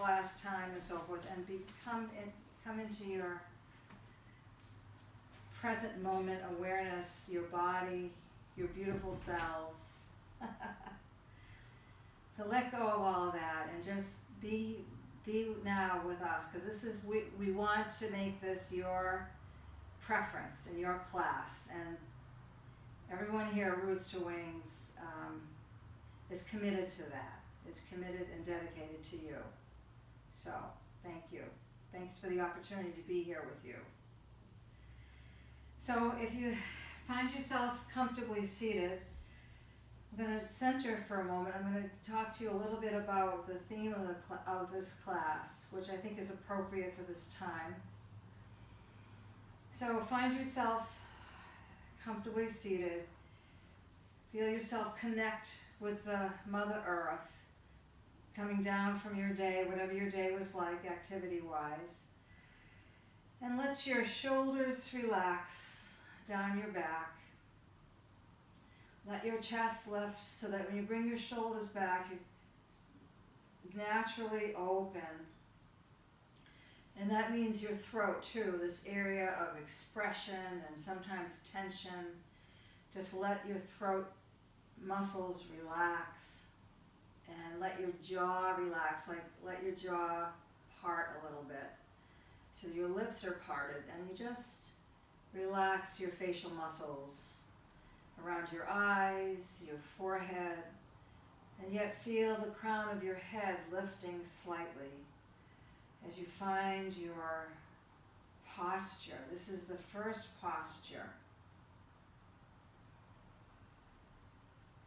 class time and so forth, and come into your present moment awareness, your body, your beautiful selves. To let go of all of that and just be now with us, because this is, we want to make this your preference in your class, and everyone here at Roots to Wings is committed to that, is committed and dedicated to you. So thank you. Thanks for the opportunity to be here with you. So if you find yourself comfortably seated, I'm going to center for a moment. I'm going to talk to you a little bit about the theme of this class, which I think is appropriate for this time. So find yourself comfortably seated. Feel yourself connect with the Mother Earth, coming down from your day, whatever your day was like activity-wise. And let your shoulders relax down your back. Let your chest lift so that when you bring your shoulders back, you naturally open. And that means your throat too, this area of expression and sometimes tension. Just let your throat muscles relax and let your jaw relax, like let your jaw part a little bit. So your lips are parted, and you just relax your facial muscles around your eyes, your forehead, and yet feel the crown of your head lifting slightly as you find your posture. This is the first posture.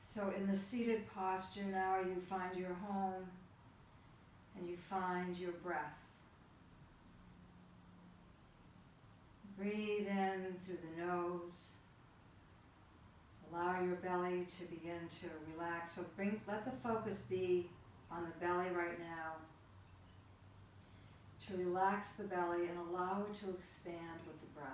So in the seated posture now, you find your home and you find your breath. Breathe in through the nose. Allow your belly to begin to relax. So let the focus be on the belly right now. To relax the belly and allow it to expand with the breath.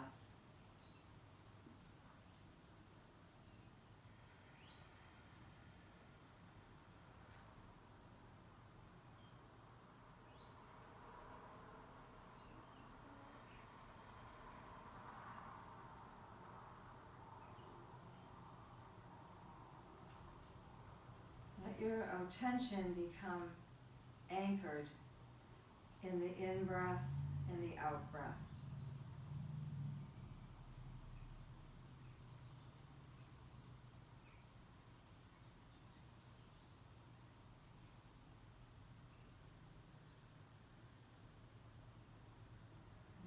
Let your attention become anchored in the in-breath and the out-breath.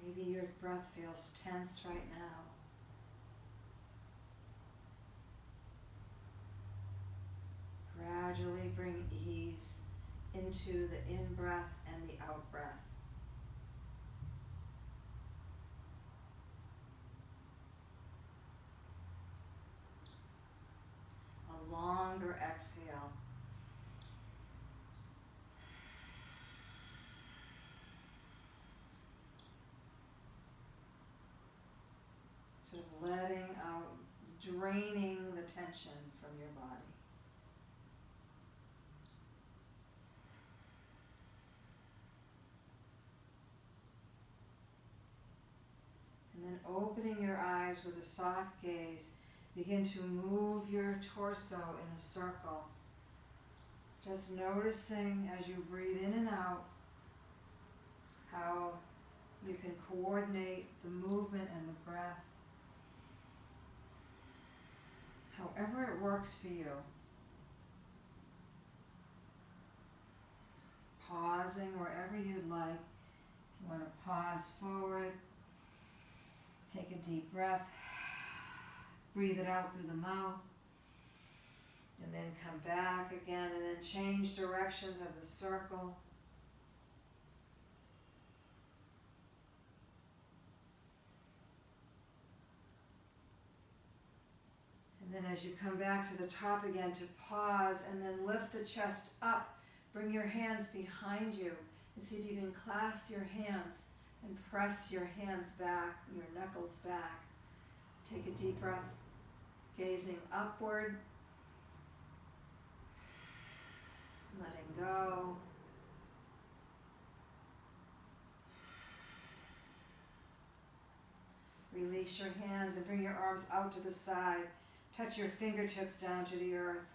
Maybe your breath feels tense right now. Gradually bring ease into the in-breath and the out-breath. A longer exhale. Sort of letting out, draining the tension from your body. And then opening your eyes with a soft gaze, begin to move your torso in a circle. Just noticing as you breathe in and out how you can coordinate the movement and the breath. However it works for you. Pausing wherever you'd like. If you want to pause forward, take a deep breath, breathe it out through the mouth, and then come back again, and then change directions of the circle. And then as you come back to the top again, to pause and then lift the chest up. Bring your hands behind you and see if you can clasp your hands and press your hands back, your knuckles back. Take a deep breath, gazing upward, letting go. release your hands and bring your arms out to the side. Touch your fingertips down to the earth.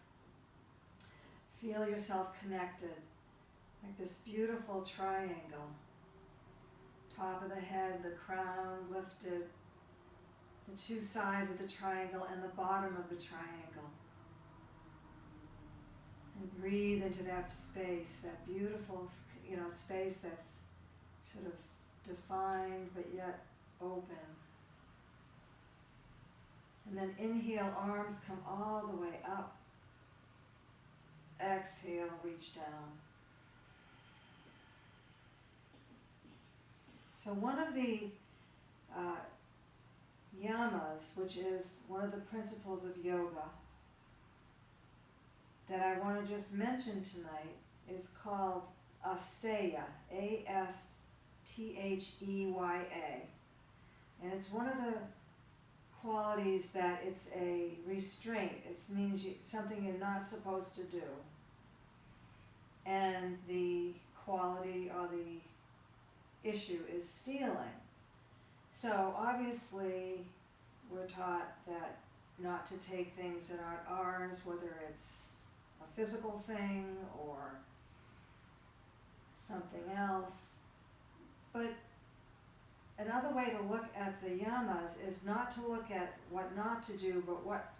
Feel yourself connected, like this beautiful triangle. Top of the head, the crown lifted, the two sides of the triangle and the bottom of the triangle. And breathe into that space, that beautiful, space that's sort of defined but yet open. And then inhale, arms come all the way up. Exhale, reach down. So one of the yamas, which is one of the principles of yoga, that I want to just mention tonight is called Asteya, A-S-T-H-E-Y-A. And it's one of the qualities that it's a restraint. It means something you're not supposed to do. And the quality or the issue is stealing. So obviously we're taught that not to take things that aren't ours, whether it's a physical thing or something else. But another way to look at the yamas is not to look at what not to do, but what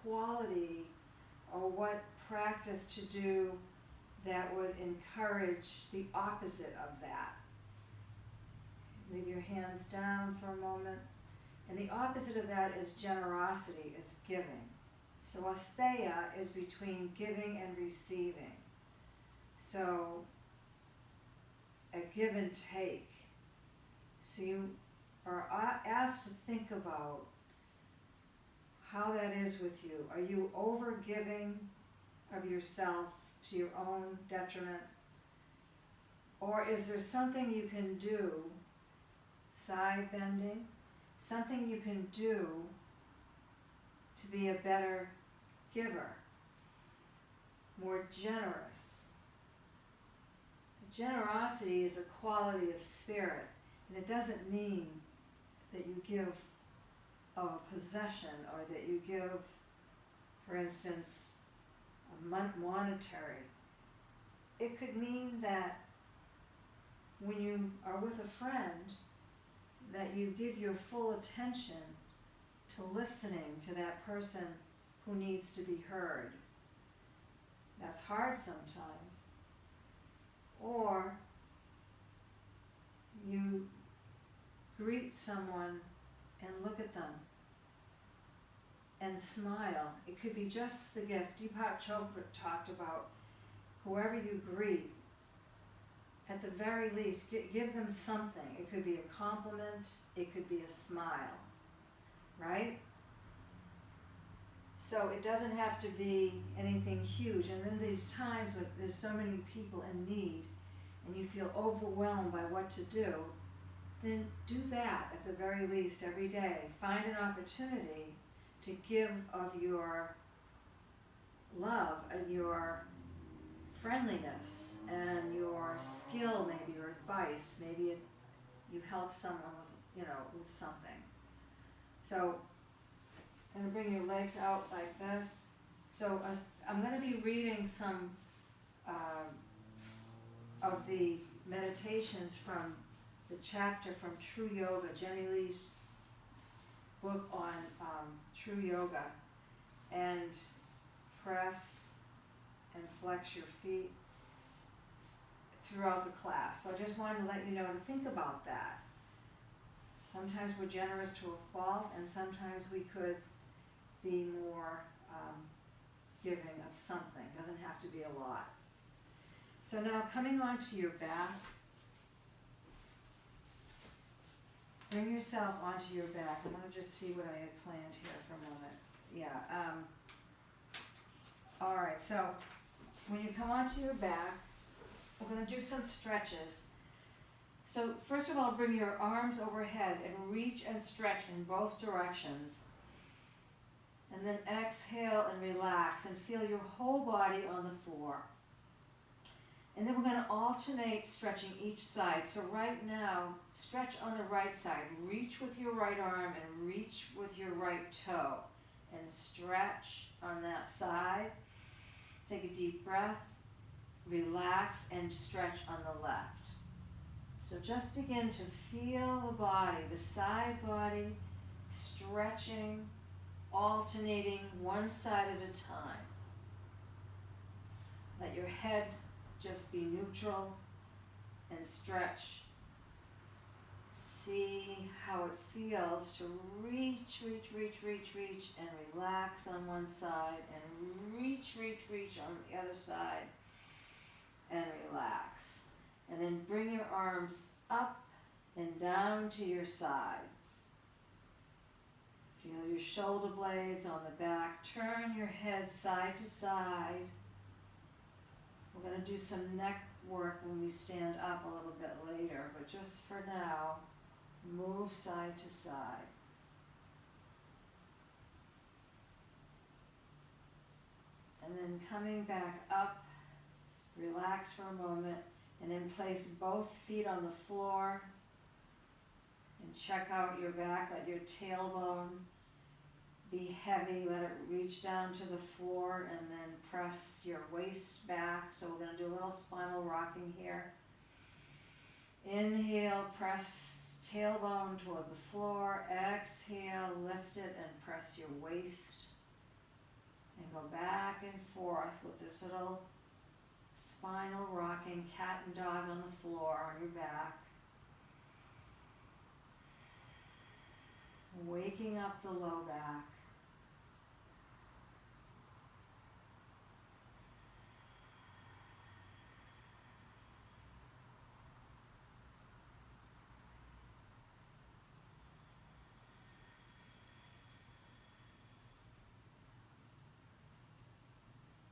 quality or what practice to do that would encourage the opposite of that. Leave your hands down for a moment. And the opposite of that is generosity, is giving. So asteya is between giving and receiving. So a give and take. So you are asked to think about how that is with you. Are you over giving of yourself to your own detriment? Or is there something you can do, side bending, something you can do to be a better giver, more generous? Generosity is a quality of spirit, and it doesn't mean that you give of a possession or that you give, for instance, a monetary. It could mean that when you are with a friend, that you give your full attention to listening to that person who needs to be heard. That's hard sometimes. Or you greet someone and look at them and smile. It could be just the gift. Deepak Chopra talked about whoever you greet, at the very least, give them something. It could be a compliment, it could be a smile, right? So it doesn't have to be anything huge. And in these times when there's so many people in need and you feel overwhelmed by what to do, then do that at the very least every day. Find an opportunity to give of your love and your friendliness and your skill, maybe your advice. Maybe you help someone with, with something. So I'm going to bring your legs out like this. So I'm going to be reading some of the meditations from the chapter from True Yoga, Jenny Lee's book on True Yoga. And press and flex your feet throughout the class. So I just wanted to let you know to think about that. Sometimes we're generous to a fault, and sometimes we could be more giving of something. Doesn't have to be a lot. So now coming onto your back, bring yourself onto your back. I want to just see what I had planned here for a moment. Yeah. All right, so when you come onto your back, we're going to do some stretches. So first of all, bring your arms overhead and reach and stretch in both directions. And then exhale and relax and feel your whole body on the floor. And then we're going to alternate stretching each side. So right now, stretch on the right side. Reach with your right arm and reach with your right toe. And stretch on that side. Take a deep breath. Relax and stretch on the left. So just begin to feel the body, the side body, stretching, alternating one side at a time. Let your head just be neutral and stretch. See how it feels to reach, and relax on one side, and reach on the other side, and relax. And then bring your arms up and down to your sides. Feel your shoulder blades on the back. Turn your head side to side. We're going to do some neck work when we stand up a little bit later, but just for now, move side to side. And then coming back up, relax for a moment, and then place both feet on the floor and check out your back. Let your tailbone be heavy, let it reach down to the floor, and then press your waist back. So we're going to do a little spinal rocking here. Inhale, press tailbone toward the floor. Exhale, lift it and press your waist. And go back and forth with this little spinal rocking cat and dog on the floor on your back. Waking up the low back.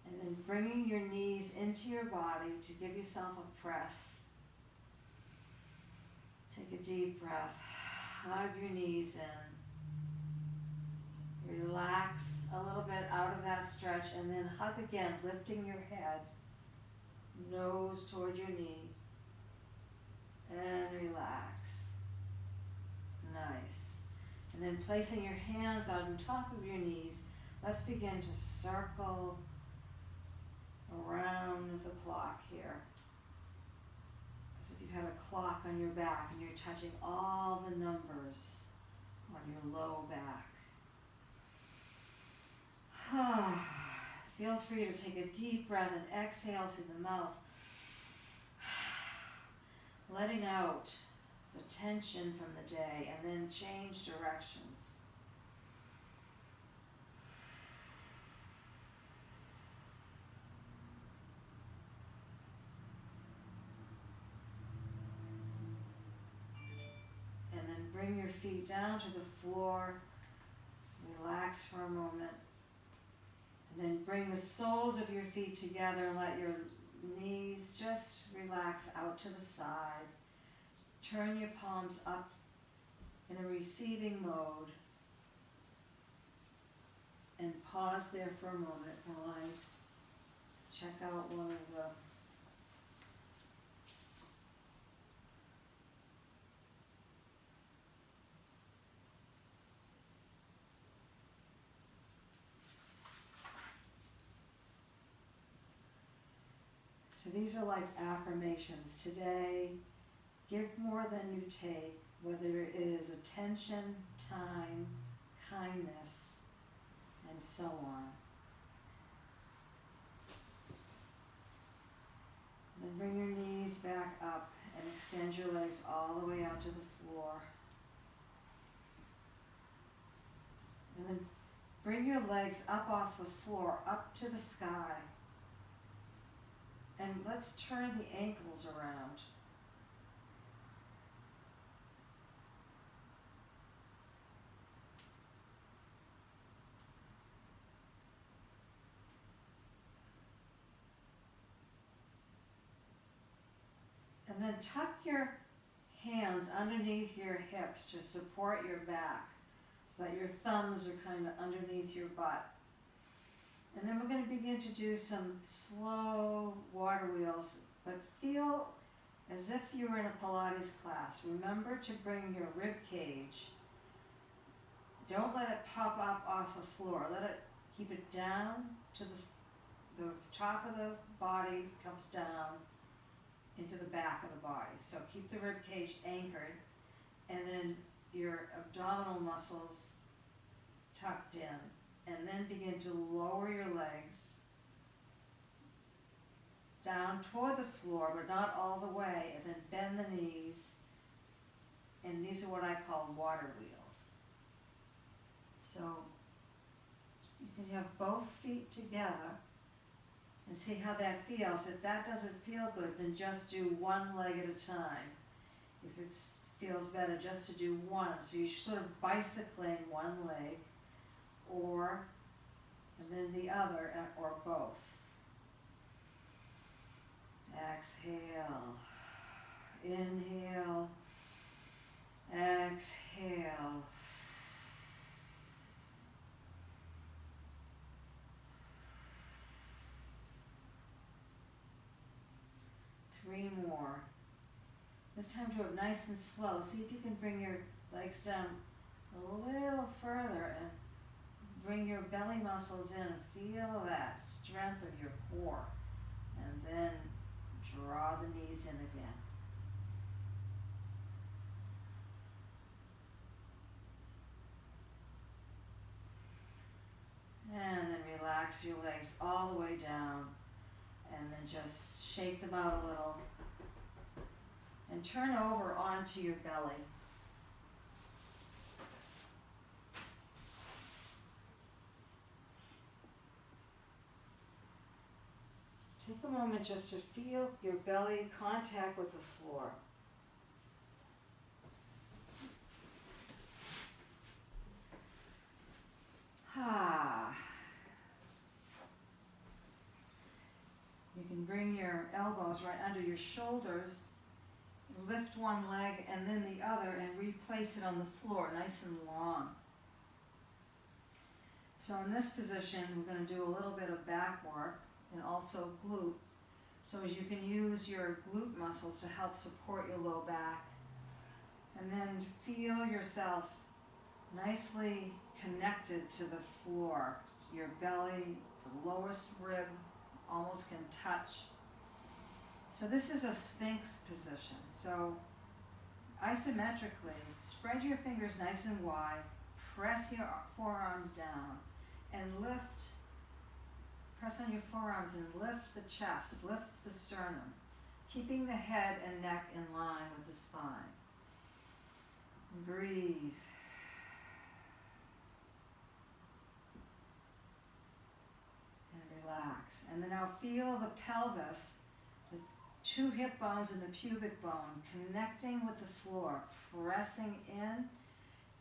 And then bringing your knees into your body to give yourself a press. Take a deep breath. Hug your knees in. Relax a little bit out of that stretch, and then hug again, lifting your head, nose toward your knee, and relax. Nice. And then placing your hands on top of your knees, let's begin to circle around the clock here. As if you had a clock on your back and you're touching all the numbers on your low back. Feel free to take a deep breath and exhale through the mouth, letting out the tension from the day, and then change directions. And then bring your feet down to the floor, relax for a moment. And then bring the soles of your feet together and let your knees just relax out to the side. Turn your palms up in a receiving mode. And pause there for a moment while I check out one of the So these are like affirmations. Today, give more than you take, whether it is attention, time, kindness, and so on. Then bring your knees back up and extend your legs all the way out to the floor. And then bring your legs up off the floor, up to the sky. And let's turn the ankles around. And then tuck your hands underneath your hips to support your back, so that your thumbs are kind of underneath your butt. And then we're going to begin to do some slow water wheels, but feel as if you were in a Pilates class. Remember to bring your rib cage. Don't let it pop up off the floor. Keep it down to the top of the body, comes down into the back of the body. So keep the rib cage anchored, and then your abdominal muscles tucked in. And then begin to lower your legs down toward the floor, but not all the way, and then bend the knees. And these are what I call water wheels. So you can have both feet together and see how that feels. If that doesn't feel good, then just do one leg at a time. If it feels better just to do one, so you're sort of bicycling one leg, and then the other, or both. Exhale, inhale, exhale. Three more. This time do it nice and slow. See if you can bring your legs down a little further and bring your belly muscles in and feel that strength of your core. And then draw the knees in again. And then relax your legs all the way down, and then just shake them out a little. And turn over onto your belly. Take a moment just to feel your belly contact with the floor. You can bring your elbows right under your shoulders, lift one leg and then the other, and replace it on the floor, nice and long. So in this position, we're going to do a little bit of back work and also glute. So as you can use your glute muscles to help support your low back, and then feel yourself nicely connected to the floor. Your belly, the lowest rib, almost can touch. So this is a Sphinx position. So isometrically, spread your fingers nice and wide, press your forearms down, and lift. Press on your forearms and lift the chest, lift the sternum, keeping the head and neck in line with the spine. Breathe. And relax. And then now feel the pelvis, the two hip bones and the pubic bone connecting with the floor, pressing in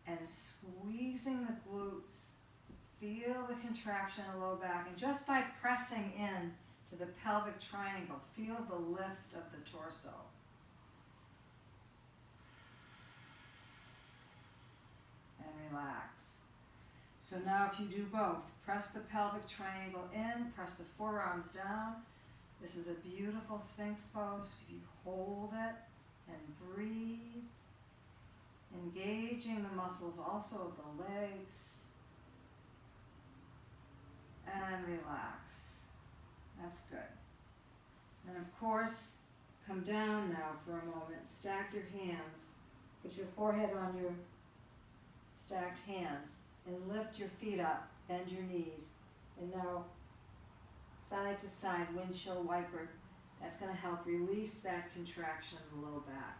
and squeezing the glutes. Feel the contraction of the low back, and just by pressing in to the pelvic triangle, feel the lift of the torso. And relax. So now if you do both, press the pelvic triangle in, press the forearms down. This is a beautiful Sphinx pose. You hold it and breathe, engaging the muscles also of the legs. And relax. That's good. And of course, come down now for a moment. Stack your hands. Put your forehead on your stacked hands and lift your feet up. Bend your knees. And now, side to side, windshield wiper. That's going to help release that contraction in the low back.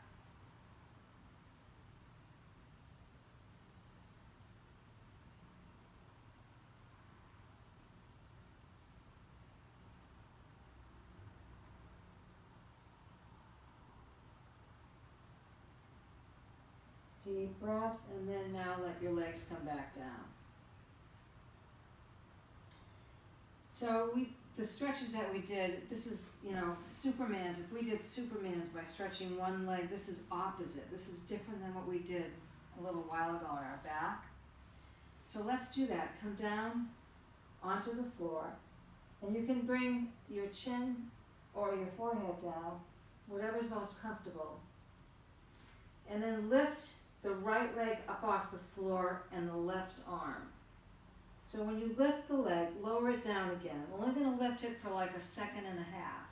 Deep breath, and then now let your legs come back down. So the stretches that we did, this is, Superman's. If we did Superman's by stretching one leg, this is opposite. This is different than what we did a little while ago on our back. So let's do that. Come down onto the floor, and you can bring your chin or your forehead down, whatever's most comfortable. And then lift the right leg up off the floor and the left arm. So when you lift the leg, lower it down again. We're only going to lift it for like a second and a half.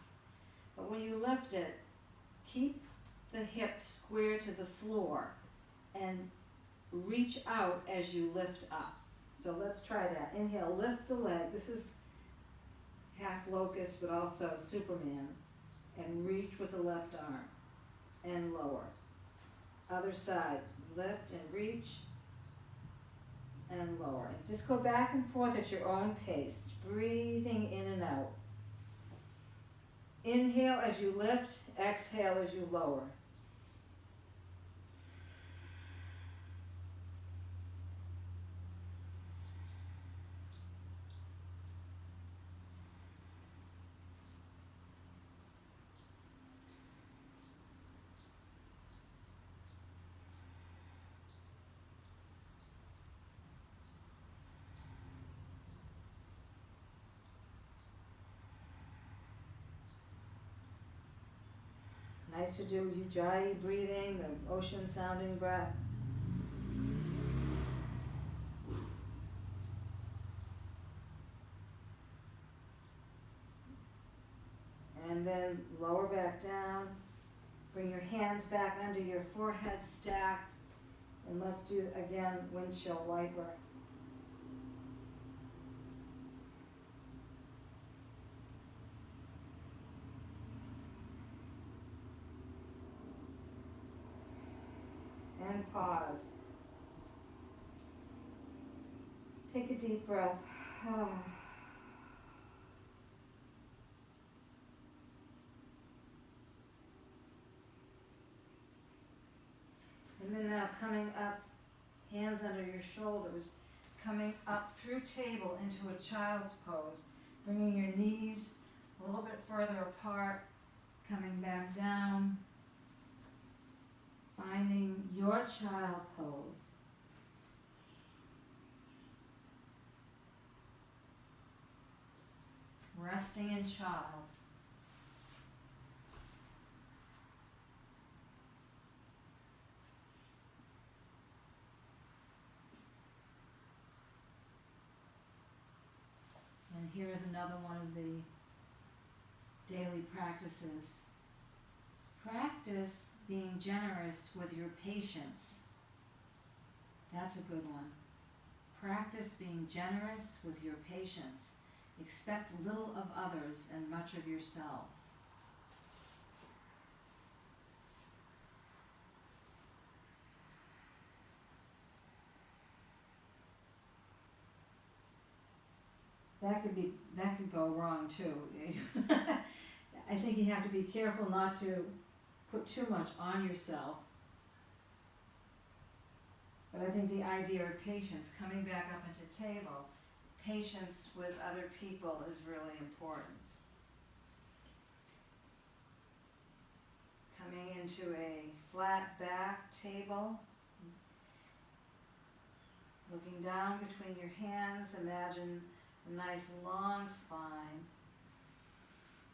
But when you lift it, keep the hips square to the floor and reach out as you lift up. So let's try that. Inhale, lift the leg. This is half locust, but also Superman. And reach with the left arm and lower. Other side, lift and reach and lower. And just go back and forth at your own pace, breathing in and out. Inhale as you lift, exhale as you lower. Nice to do Ujjayi breathing, the ocean sounding breath. And then lower back down. Bring your hands back under your forehead stacked. And let's do again windshield wiper. And pause. Take a deep breath. And then now coming up, hands under your shoulders, coming up through table into a child's pose, bringing your knees a little bit further apart, coming back down, finding your child pose. Resting in child. And here's another one of the daily practices. Practice being generous with your patience. That's a good one. Practice being generous with your patience. Expect little of others and much of yourself. That could go wrong too. I think you have to be careful not to put too much on yourself. But I think the idea of patience, coming back up into table, patience with other people is really important. Coming into a flat back table, looking down between your hands, imagine a nice long spine.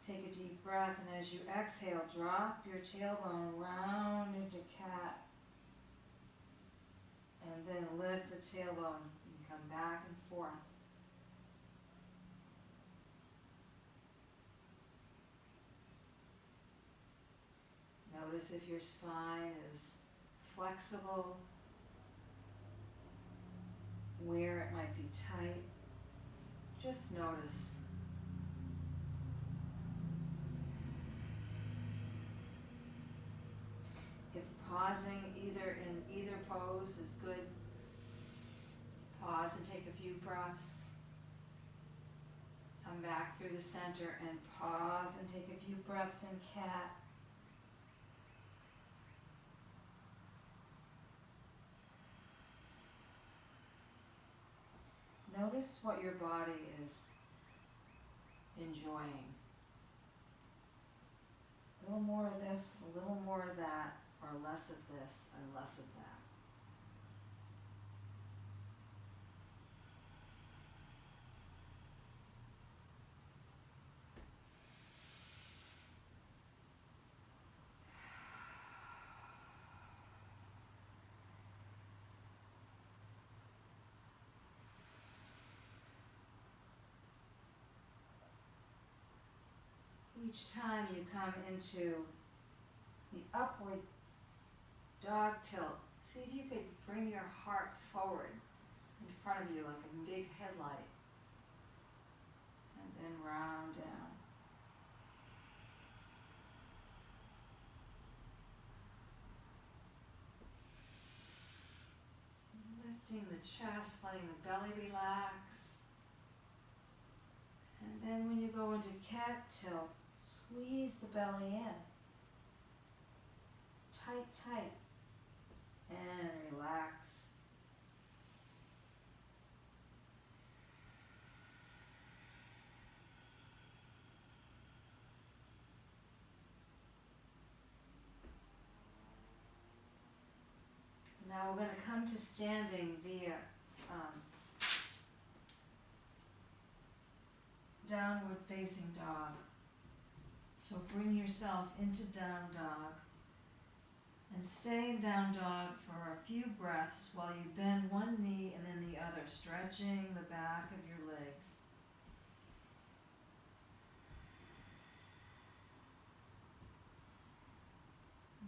Take a deep breath, and as you exhale, drop your tailbone round into cat. And then lift the tailbone and come back and forth. Notice if your spine is flexible, where it might be tight. Just notice. If pausing in either pose is good, pause and take a few breaths. Come back through the center and pause and take a few breaths in cat. Notice what your body is enjoying. A little more of this, a little more of that, or less of this and less of that. Each time you come into the upward dog tilt, see if you could bring your heart forward in front of you like a big headlight. And then round down. Lifting the chest, letting the belly relax. And then when you go into cat tilt, squeeze the belly in. Tight, tight. And relax. Now we're going to come to standing via downward facing dog. So bring yourself into down dog and stay in down dog for a few breaths while you bend one knee and then the other, stretching the back of your legs.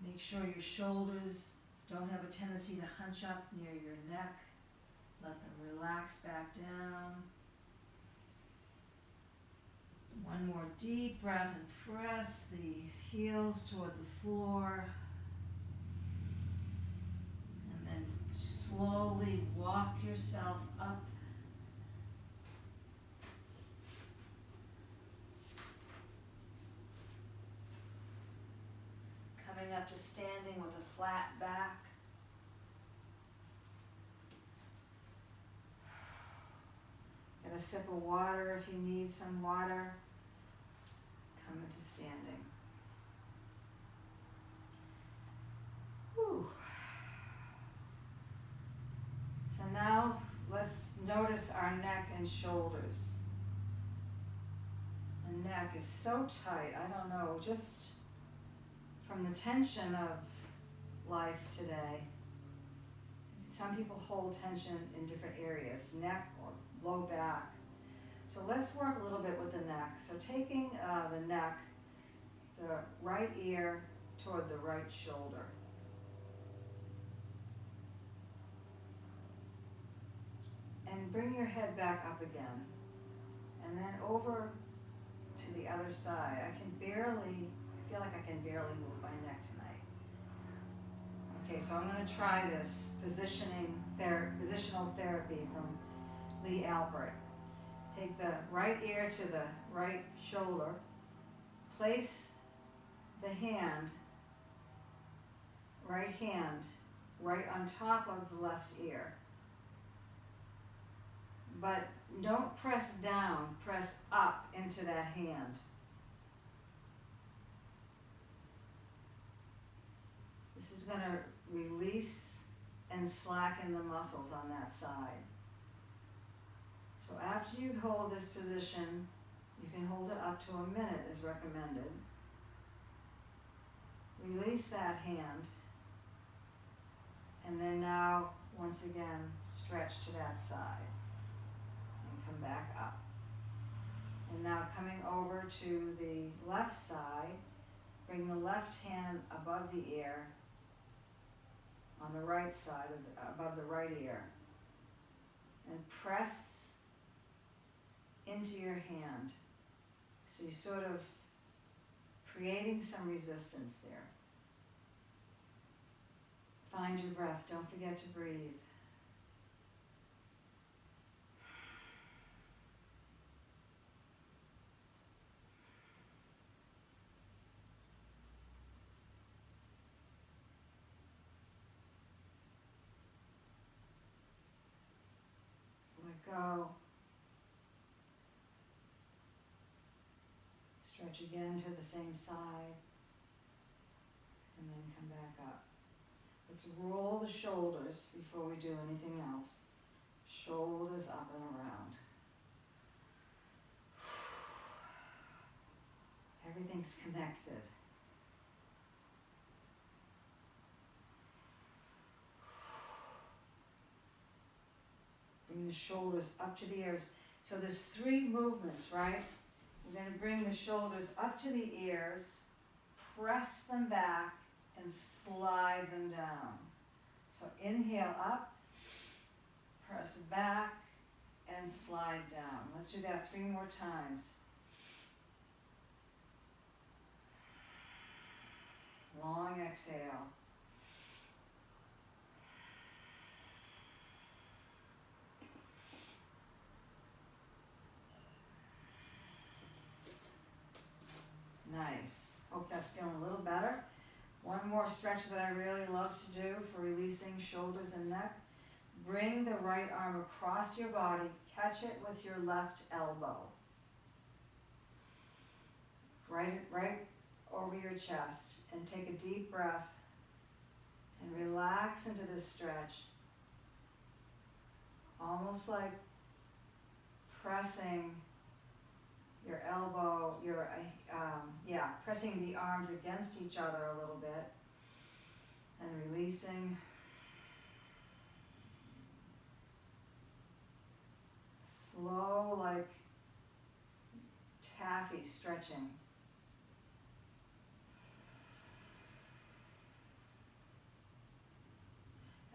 Make sure your shoulders don't have a tendency to hunch up near your neck. Let them relax back down. One more deep breath and press the heels toward the floor. And then slowly walk yourself up. Coming up to standing with a flat back. Get a sip of water if you need some water. Come into standing. Whew. So now let's notice our neck and shoulders. The neck is so tight, I don't know, just from the tension of life today. Some people hold tension in different areas, neck or low back. So let's work a little bit with the neck. So taking the neck, the right ear toward the right shoulder. And bring your head back up again. And then over to the other side. I feel like I can barely move my neck tonight. Okay, so I'm going to try this positional therapy from Lee Albert. Take the right ear to the right shoulder. Place the right hand, right on top of the left ear. But don't press down, press up into that hand. This is going to release and slacken the muscles on that side. So after you hold this position, you can hold it up to a minute as recommended. Release that hand. And then now, once again, stretch to that side. And come back up. And now coming over to the left side, bring the left hand above the ear, on the right side, above the right ear. And press into your hand. So you're sort of creating some resistance there. Find your breath. Don't forget to breathe. Let go. Stretch again to the same side. And then come back up. Let's roll the shoulders before we do anything else. Shoulders up and around. Everything's connected. Bring the shoulders up to the ears. So there's 3 movements, right? We're going to bring the shoulders up to the ears, press them back, and slide them down. So inhale up, press back, and slide down. Let's do that 3 more times. Long exhale. Nice. Hope that's feeling a little better. One more stretch that I really love to do for releasing shoulders and neck. Bring the right arm across your body, catch it with your left elbow. Right over your chest, and take a deep breath and relax into this stretch. Almost like pressing your elbow, pressing the arms against each other a little bit and releasing. Slow, like taffy stretching.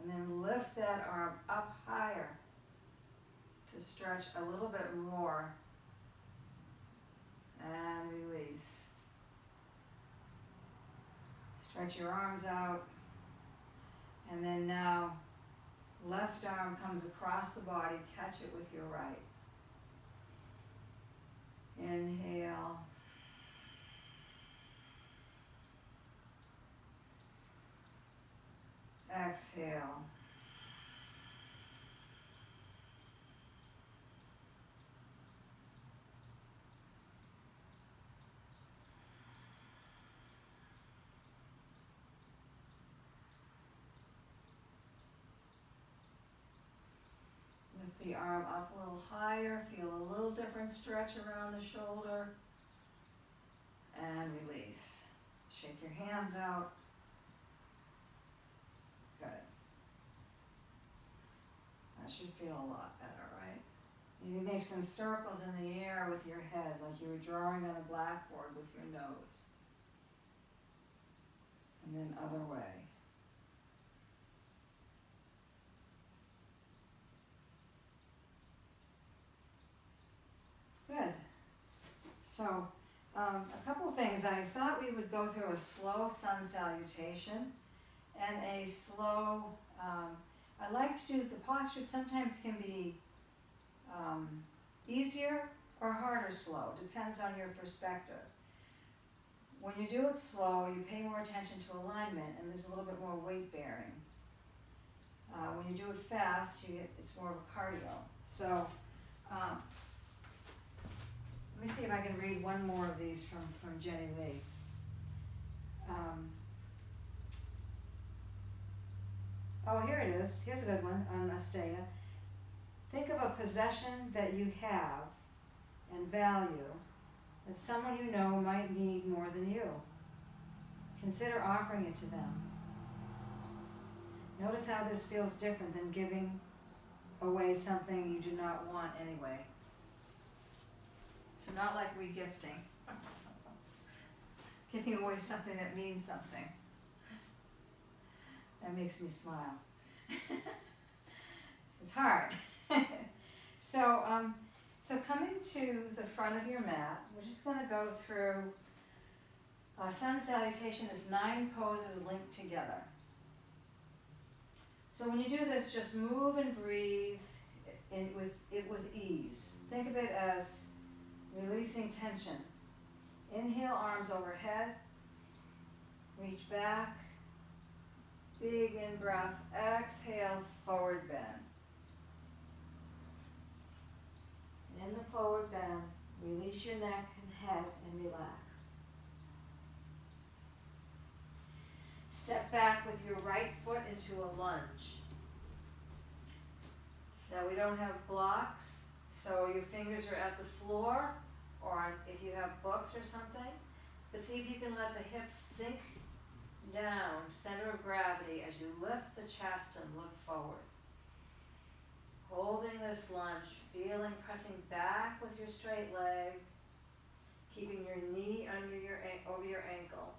And then lift that arm up higher to stretch a little bit more. And release. Stretch your arms out. And then now, left arm comes across the body, catch it with your right. Inhale. Exhale. Lift the arm up a little higher, feel a little different stretch around the shoulder, and release. Shake your hands out. Good. That should feel a lot better, right? Maybe make some circles in the air with your head, like you were drawing on a blackboard with your nose. And then other way. Good. So, a couple things. I thought we would go through a slow sun salutation and a slow, I like to do, the posture sometimes can be easier or harder slow, depends on your perspective. When you do it slow, you pay more attention to alignment and there's a little bit more weight bearing. When you do it fast, it's more of a cardio. So, let me see if I can read one more of these from Jenny Lee. Here it is. Here's a good one on Astea. Think of a possession that you have and value that someone you know might need more than you. Consider offering it to them. Notice how this feels different than giving away something you do not want anyway. So not like regifting. Giving away something that means something. That makes me smile. It's hard. So coming to the front of your mat, we're just going to go through sun salutation is 9 poses linked together. So when you do this, just move and breathe with ease. Think of it as releasing tension. Inhale, arms overhead. Reach back. Big in-breath. Exhale, forward bend. And in the forward bend, release your neck and head and relax. Step back with your right foot into a lunge. Now we don't have blocks, so your fingers are at the floor, or if you have books or something, but see if you can let the hips sink down, center of gravity, as you lift the chest and look forward. Holding this lunge, feeling, pressing back with your straight leg, keeping your knee under over your ankle.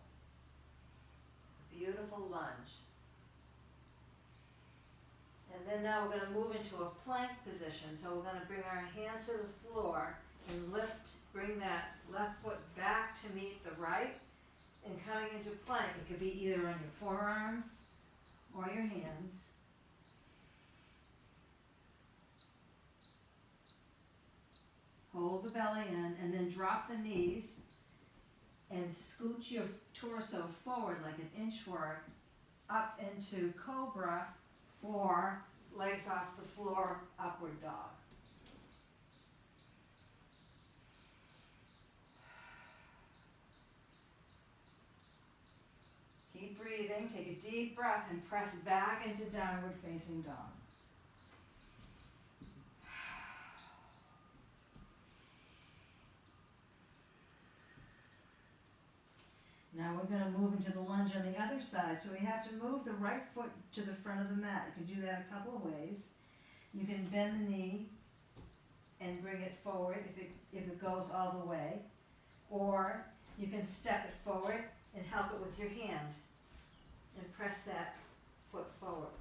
Beautiful lunge. And then now we're going to move into a plank position. So we're going to bring our hands to the floor and bring that left foot back to meet the right. And coming into plank, it could be either on your forearms or your hands. Hold the belly in and then drop the knees and scooch your torso forward like an inch worth up into cobra or legs off the floor, upward dog. Keep breathing, take a deep breath and press back into downward facing dog. Now we're going to move into the lunge on the other side. So we have to move the right foot to the front of the mat. You can do that a couple of ways. You can bend the knee and bring it forward if it goes all the way. Or you can step it forward and help it with your hand and press that foot forward.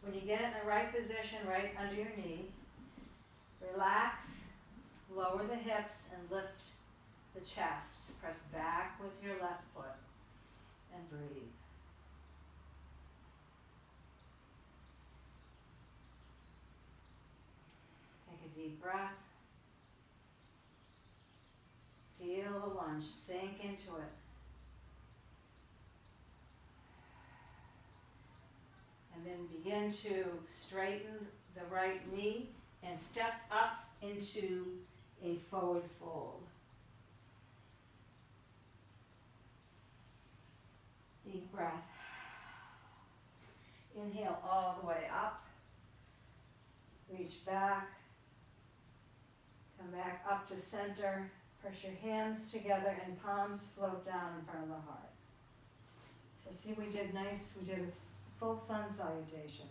When you get it in the right position, right under your knee, relax, lower the hips and lift the chest. Press back with your left foot and breathe. Take a deep breath. Feel the lunge sink into it. And then begin to straighten the right knee and step up into a forward fold. Deep breath. Inhale all the way up. Reach back. Come back up to center. Press your hands together and palms float down in front of the heart. So see, we did a full sun salutation.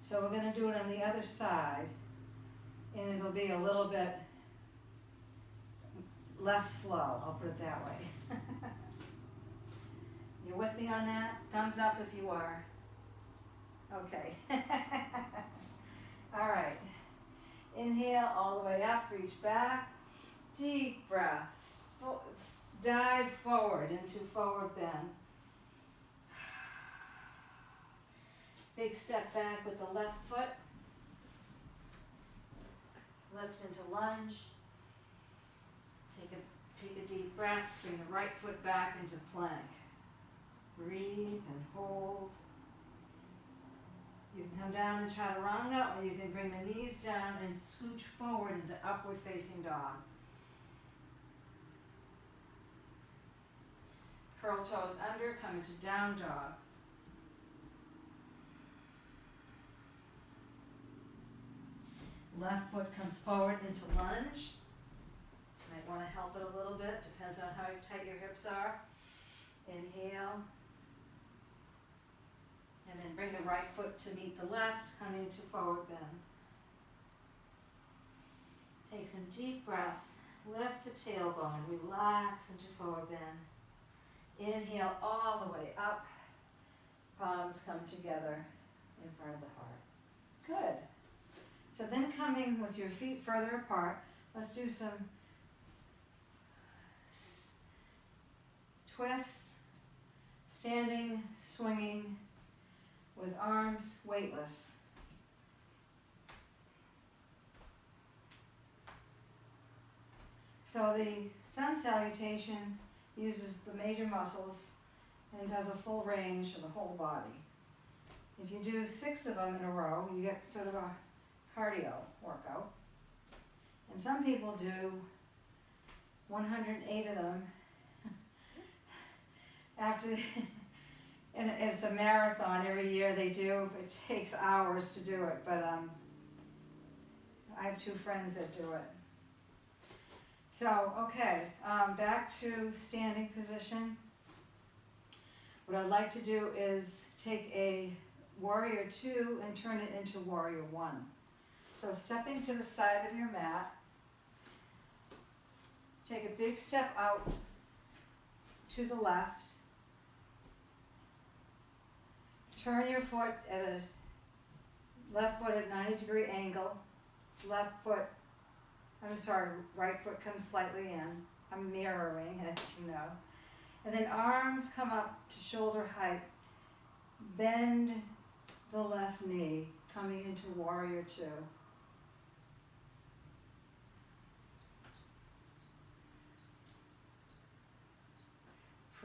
So we're going to do it on the other side, and it'll be a little bit less slow, I'll put it that way. You with me on that? Thumbs up if you are. Okay. All right. Inhale all the way up, reach back. Deep breath. Dive forward into forward bend. Big step back with the left foot. Lift into lunge. Take a deep breath. Bring the right foot back into plank. Breathe and hold. You can come down in chaturanga, or you can bring the knees down and scooch forward into upward facing dog. Curl toes under, come into down dog. Left foot comes forward into lunge. Might want to help it a little bit, depends on how tight your hips are. Inhale. And then bring the right foot to meet the left, coming into forward bend. Take some deep breaths. Lift the tailbone. Relax into forward bend. Inhale all the way up. Palms come together in front of the heart. Good. So then coming with your feet further apart, let's do some twists, standing, swinging, with arms weightless. So the sun salutation uses the major muscles and does a full range of the whole body. If you do 6 of them in a row, you get sort of a cardio workout. And some people do 108 of them after. And it's a marathon every year they do. It takes hours to do it, but I have 2 friends that do it. So, okay, back to standing position. What I'd like to do is take a warrior 2 and turn it into warrior 1. So stepping to the side of your mat, Take a big step out to the left. Turn your foot at a left foot at 90-degree angle. Right foot comes slightly in. I'm mirroring, as you know. And then arms come up to shoulder height. Bend the left knee, coming into warrior two.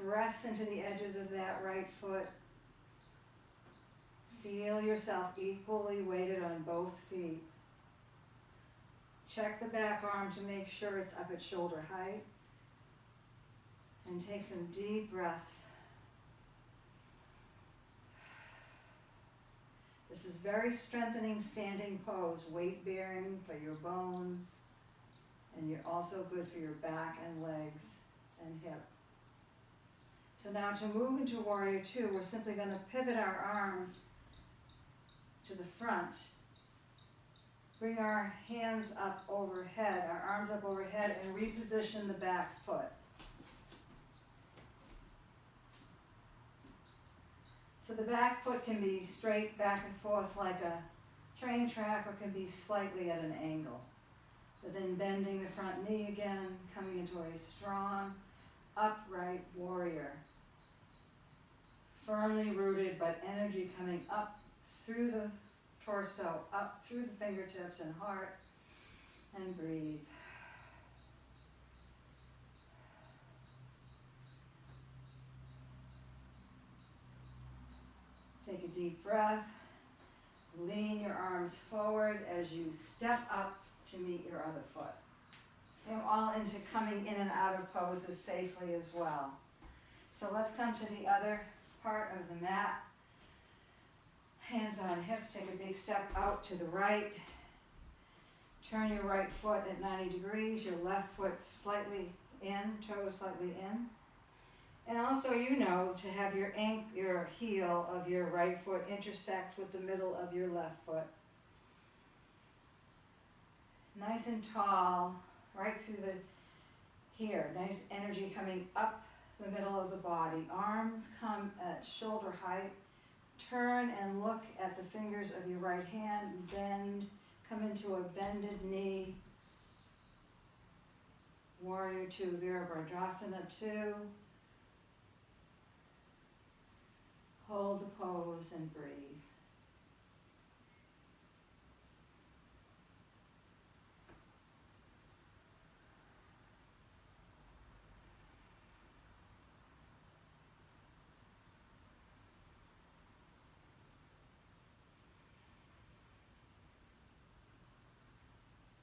Press into the edges of that right foot. Feel yourself equally weighted on both feet. Check the back arm to make sure it's up at shoulder height. And take some deep breaths. This is very strengthening standing pose, weight bearing for your bones, and you're also good for your back and legs and hip. So now to move into warrior two, we're simply going to pivot our arms to the front. Bring our hands up overhead, our arms up overhead, and reposition the back foot. So the back foot can be straight back and forth like a train track, or can be slightly at an angle. So then bending the front knee again, coming into a strong, upright warrior. Firmly rooted, but energy coming up through the torso, up through the fingertips and heart, and breathe. Take a deep breath. Lean your arms forward as you step up to meet your other foot. And all into coming in and out of poses safely as well. So let's come to the other part of the mat. Hands on hips, take a big step out to the right. Turn your right foot at 90 degrees, your left foot slightly in, toes slightly in. And also, you know, to have your heel of your right foot intersect with the middle of your left foot. Nice and tall, right through here. Nice energy coming up the middle of the body. Arms come at shoulder height. Turn and look at the fingers of your right hand. Bend, come into a bended knee. Warrior two, Virabhadrasana 2. Hold the pose and breathe.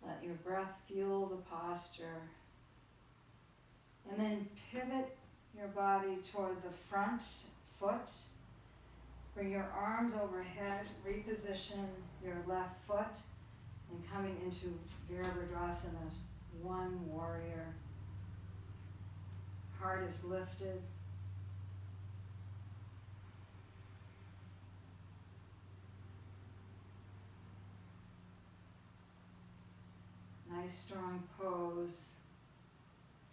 Let your breath fuel the posture. And then pivot your body toward the front foot. Bring your arms overhead, reposition your left foot, and coming into Virabhadrasana 1, warrior. Heart is lifted. Nice strong pose.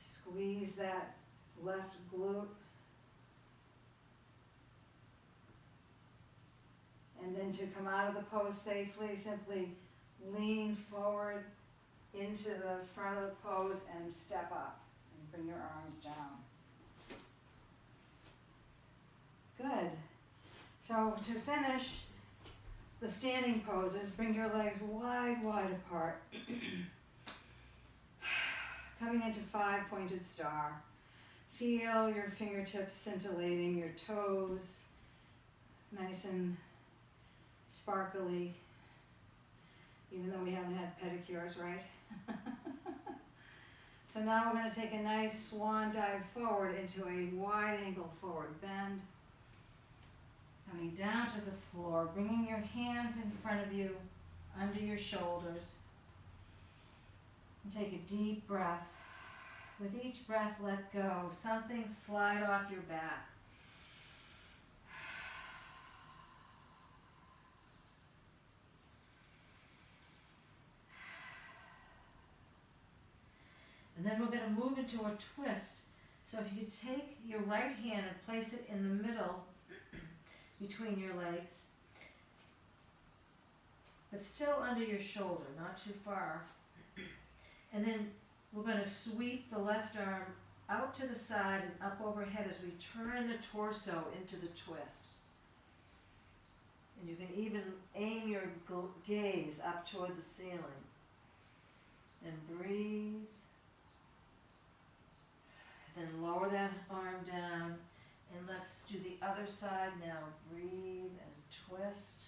Squeeze that left glute. And then to come out of the pose safely, simply lean forward into the front of the pose and step up and bring your arms down. Good. So to finish the standing poses, bring your legs wide, wide apart. Coming into 5 pointed star. Feel your fingertips scintillating, your toes nice and sparkly, even though we haven't had pedicures, right? So now we're going to take a nice swan dive forward into a wide angle forward bend. Coming down to the floor, bringing your hands in front of you, under your shoulders. And take a deep breath. With each breath, let go. Something slide off your back. And then we're going to move into a twist. So if you take your right hand and place it in the middle between your legs, but still under your shoulder, not too far. And then we're going to sweep the left arm out to the side and up overhead as we turn the torso into the twist. And you can even aim your gaze up toward the ceiling. And breathe. Then lower that arm down. And let's do the other side now. Breathe and twist.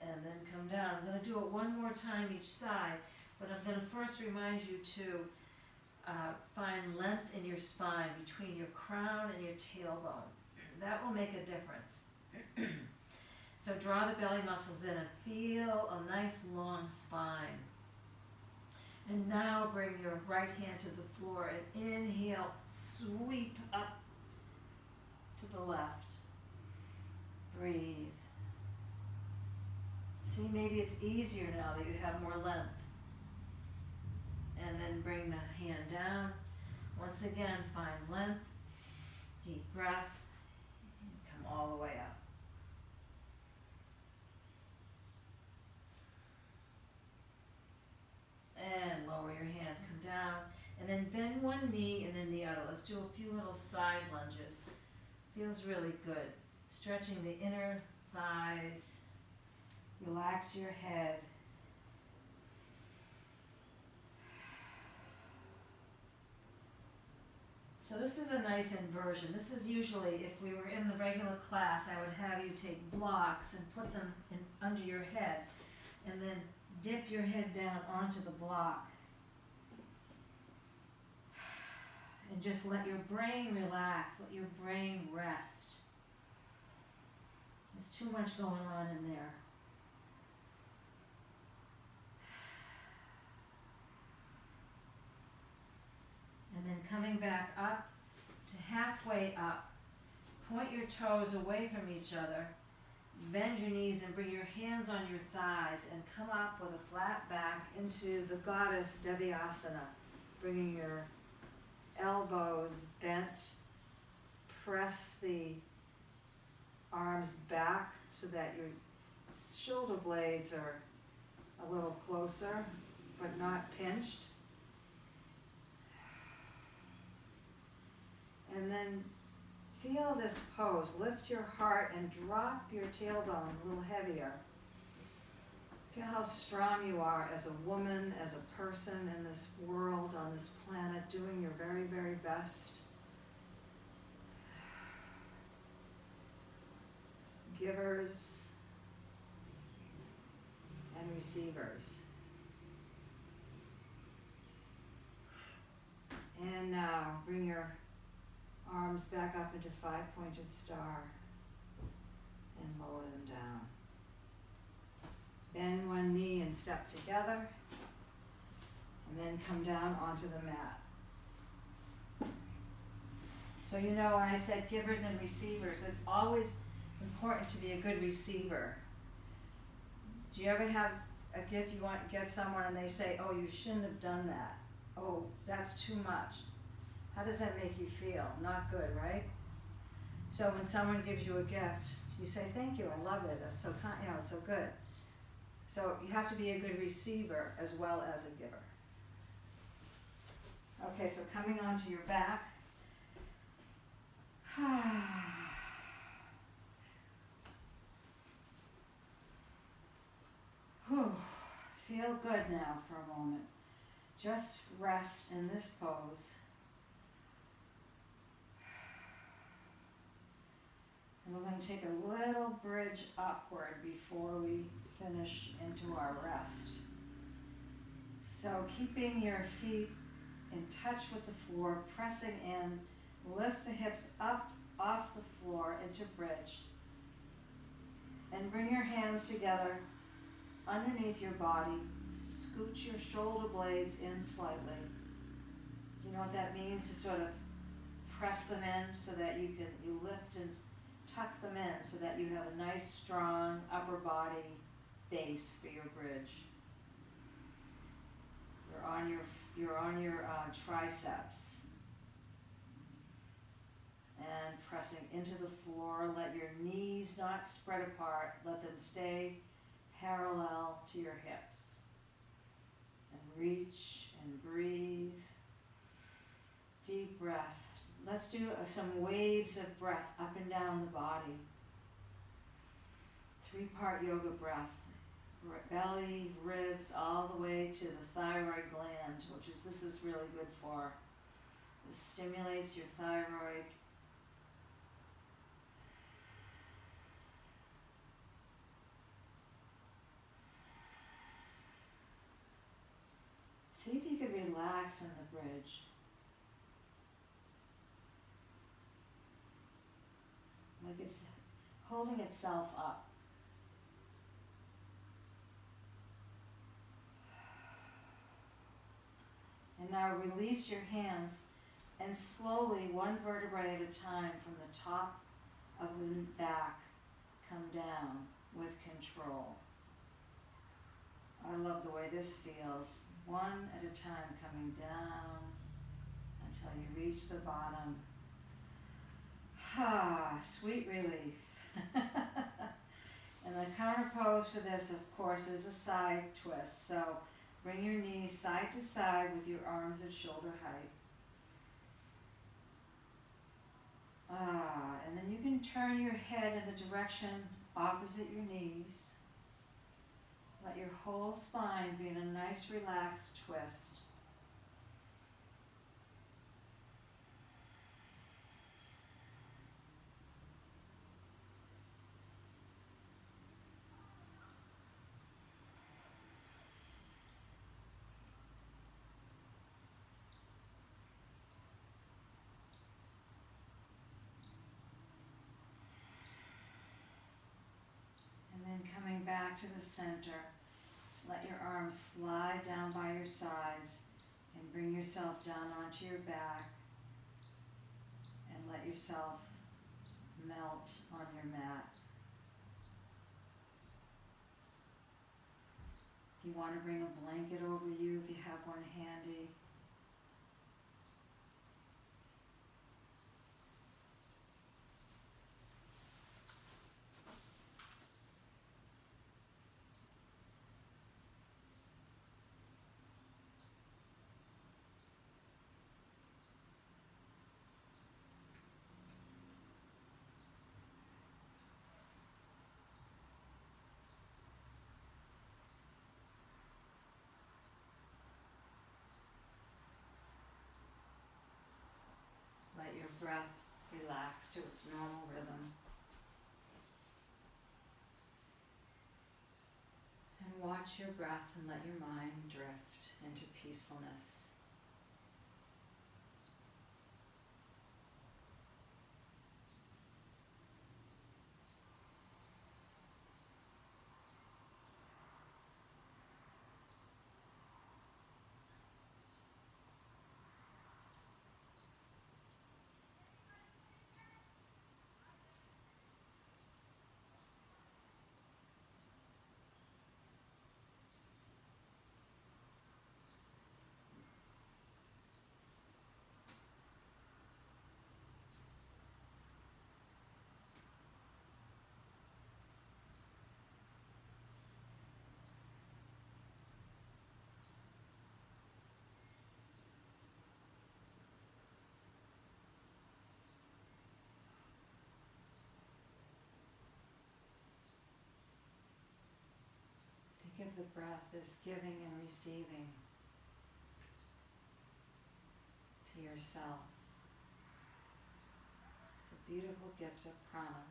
And then come down. I'm going to do it one more time each side, but I'm going to first remind you to find length in your spine between your crown and your tailbone. That will make a difference. So draw the belly muscles in and feel a nice long spine. And now bring your right hand to the floor and inhale, sweep up to the left. Breathe. See, maybe it's easier now that you have more length. And then bring the hand down. Once again, find length. Deep breath. And come all the way up. And lower your hand, come down. And then bend one knee and then the other. Let's do a few little side lunges. Feels really good. Stretching the inner thighs. Relax your head. So this is a nice inversion. This is usually, if we were in the regular class, I would have you take blocks and put them in under your head and then dip your head down onto the block. And just let your brain relax, let your brain rest. There's too much going on in there. And then coming back up to halfway up, point your toes away from each other, bend your knees and bring your hands on your thighs and come up with a flat back into the goddess Devyasana, bringing your elbows bent, press the arms back so that your shoulder blades are a little closer but not pinched. And then feel this pose. Lift your heart and drop your tailbone a little heavier. Feel how strong you are as a woman, as a person in this world, on this planet, doing your very, very best. Givers and receivers. And now bring your arms back up into five-pointed star and lower them down. Bend one knee and step together, and then come down onto the mat. So you know, when I said givers and receivers, it's always important to be a good receiver. Do you ever have a gift you want to give someone and they say, oh, you shouldn't have done that. Oh, that's too much. How does that make you feel? Not good, right? So when someone gives you a gift, you say, thank you, I love it, that's so kind, it's so good. So you have to be a good receiver as well as a giver. Okay, so coming onto your back. Whew. Feel good now for a moment. Just rest in this pose. And we're going to take a little bridge upward before we finish into our rest. So keeping your feet in touch with the floor, pressing in, lift the hips up off the floor into bridge. And bring your hands together underneath your body. Scooch your shoulder blades in slightly. Do you know what that means? To sort of press them in so that you lift and tuck them in so that you have a nice strong upper body base for your bridge. you're on your triceps. And pressing into the floor, let your knees not spread apart, let them stay parallel to your hips. And reach and breathe. Deep breath. Let's do some waves of breath up and down the body. 3-part yoga breath. Belly, ribs, all the way to the thyroid gland, this is really good for. This stimulates your thyroid. See if you could relax on the bridge. Like it's holding itself up. And now release your hands and slowly, one vertebrae at a time, from the top of the back, come down with control. I love the way this feels. One at a time, coming down until you reach the bottom. Sweet relief. And the counter pose for this, of course, is a side twist. So bring your knees side to side with your arms at shoulder height. And then you can turn your head in the direction opposite your knees. Let your whole spine be in a nice relaxed twist. And then coming back to the center. Let your arms slide down by your sides and bring yourself down onto your back and let yourself melt on your mat. If you want to bring a blanket over you, if you have one handy. Let your breath relax to its normal rhythm. And watch your breath and let your mind drift into peacefulness. Think of the breath as giving and receiving to yourself. The beautiful gift of prana.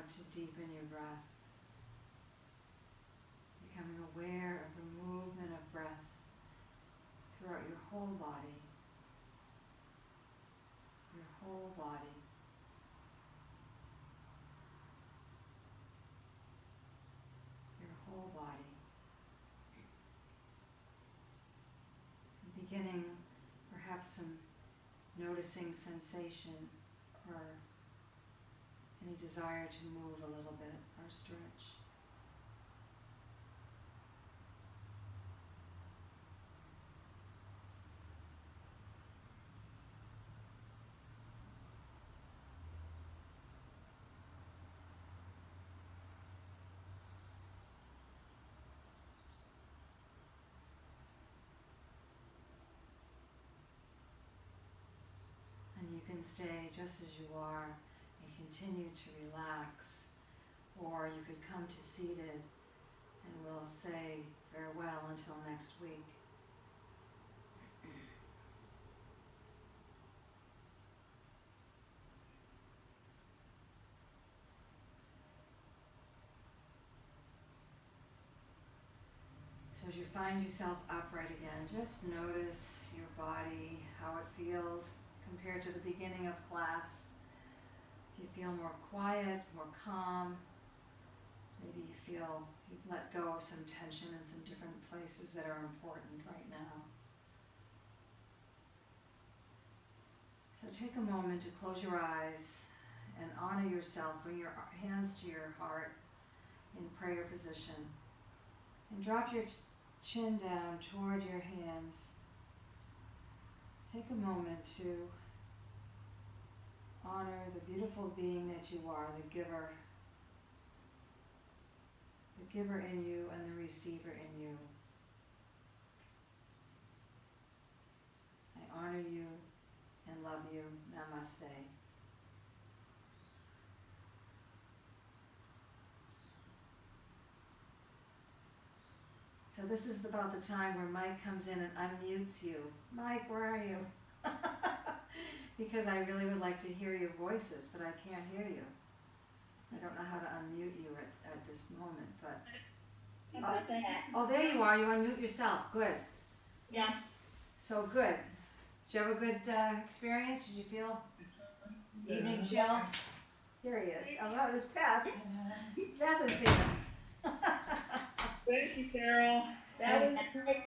to deepen your breath. Becoming aware of the movement of breath throughout your whole body. Your whole body. Your whole body. Beginning perhaps some noticing sensation or any desire to move a little bit or stretch. And you can stay just as you are and continue to relax, or you could come to seated and we'll say farewell until next week. So as you find yourself upright again, just notice your body, how it feels compared to the beginning of class. If you feel more quiet, more calm, maybe you feel you've let go of some tension in some different places that are important right now. So take a moment to close your eyes and honor yourself. Bring your hands to your heart in prayer position. And drop your chin down toward your hands. Take a moment to honor the beautiful being that you are, the giver in you and the receiver in you. I honor you and love you. Namaste. So this is about the time where Mike comes in and unmutes you. Mike, where are you? Because I really would like to hear your voices, but I can't hear you. I don't know how to unmute you at this moment, but... Oh, there you are. You unmute yourself. Good. Yeah. So good. Did you have a good experience? Did you feel evening chill? Here he is. Oh, that was Beth. Beth is here. Thank you, Carol. That was great.